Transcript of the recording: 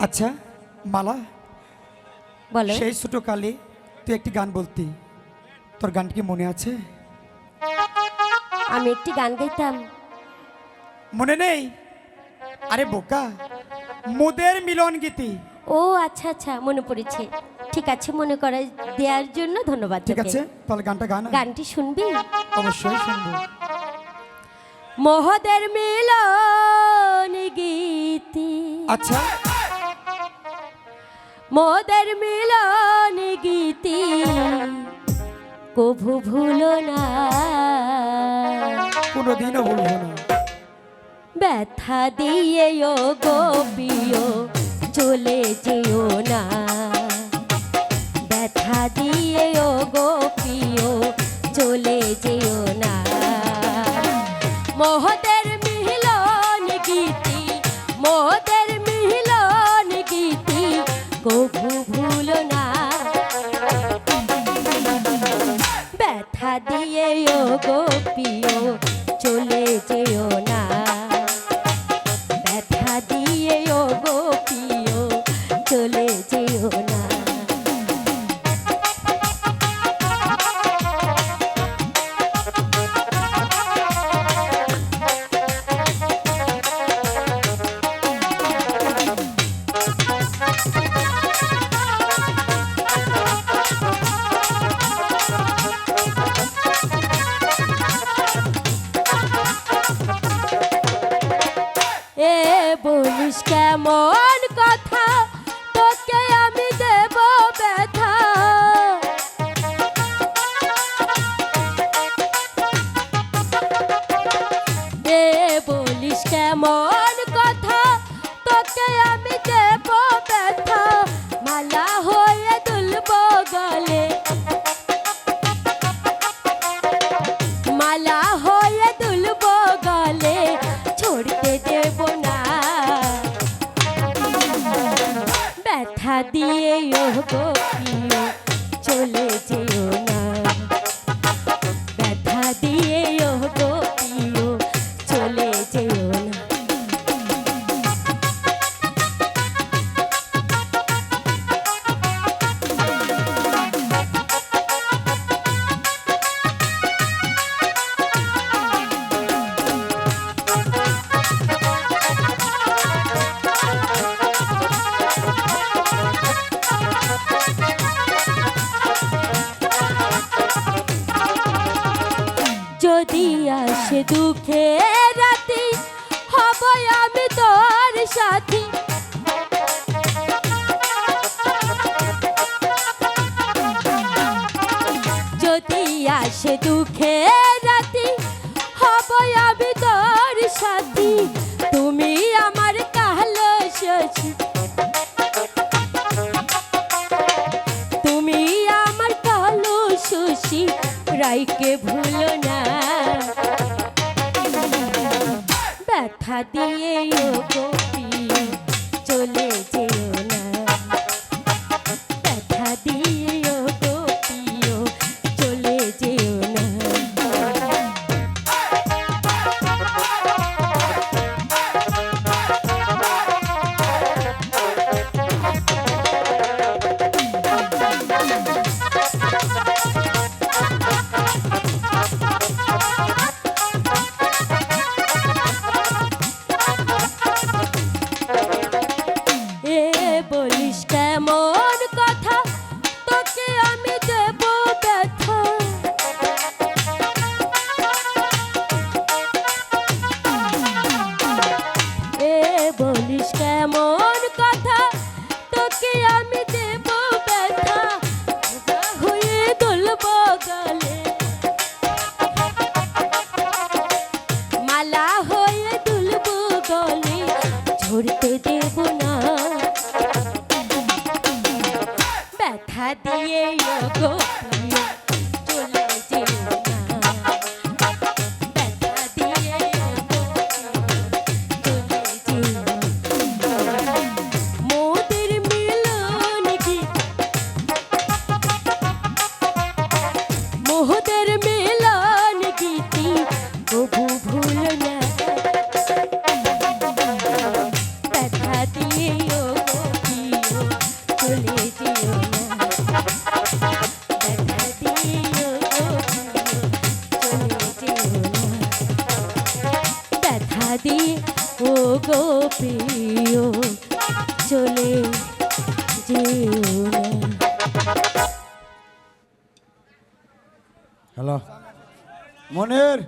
আচ্ছা মালা, বলো। সেই ছোটকালে তুই একটি গান বলতি, তোর গানটি কি মনে আছে? আমি একটি গান গাইতাম। মনে নেই? আরে বোকা, মোদের মিলন গীতি। ও আচ্ছা আচ্ছা, মনে পড়েছে। ঠিক আছে, মনে করাই দেওয়ার জন্য ধন্যবাদ। ঠিক তোকে। আছে, তাহলে গানটা গান। গানটি শুনবি? অবশ্যই শুনবো। মোহদের মিলন গীতি, আচ্ছা, মোদের মিলন গীতি কভু ভুলো না, কোনোদিনও ভুলবো না। ব্যথা দিয়ে ও গোপিও চলে যেও না, ব্যথা দিয়ে ও গোপিও চলে যেও না। মোহদের মিলন গীতি, মোহদের মিলন গীতি কভু ভুলো না, ব্যথা দিয়ে ও গোপিও চলে যেও না, ব্যথা দিয়ে ও গোপিও চলে যেও না। এ বলিস কেমন কথা, তোকে আমি দেব ব্যথা। এ বলিস কেমন কথা, তোকে আমি দেব ব্যথা। মালা হয়ে দুলব গলে, মালা হয়ে দুলব গলে, ছড়তে দেব না, ব্যথা দিয়ে ও গোপিও চলে যেও না, ব্যথা দিয়ে ও গোপিও চলে যেও না। যদি আসে দুঃখে রাতি, হব আমি তোর সাথী। যদি আসে দুঃখে রাতি, হব আমি তোর সাথী। তুমি আমার কালো শশী, তুমি আমার কালো শশী, রাইকে ভুলো না, ব্যথা দিয়ে ও গোপিও চলে যেও না, ব্যথা দিয়ে ও গোপিও চলে যেও না। এ বলিস কেমন কথা, তোকে আমি দেব ব্যথা। এ বলিস কেমন কথা, তোকে আমি দেব ব্যথা। হয়ে দুলব গলে, মালা হয়ে দুলব গলে, ঝরতে দেব না, ব্যথা দিয়ে ও গোপিও চলে যেও না, ব্যথা দিয়ে ও গোপিও চলে যেও না। মোদের মিলন গীতি, মোদের মিলন গীতি কভু ভুলো না, ব্যথা দিয়ে ও দিয়ে ও গো প্রিয় চলে যেও না। হ্যালো মনের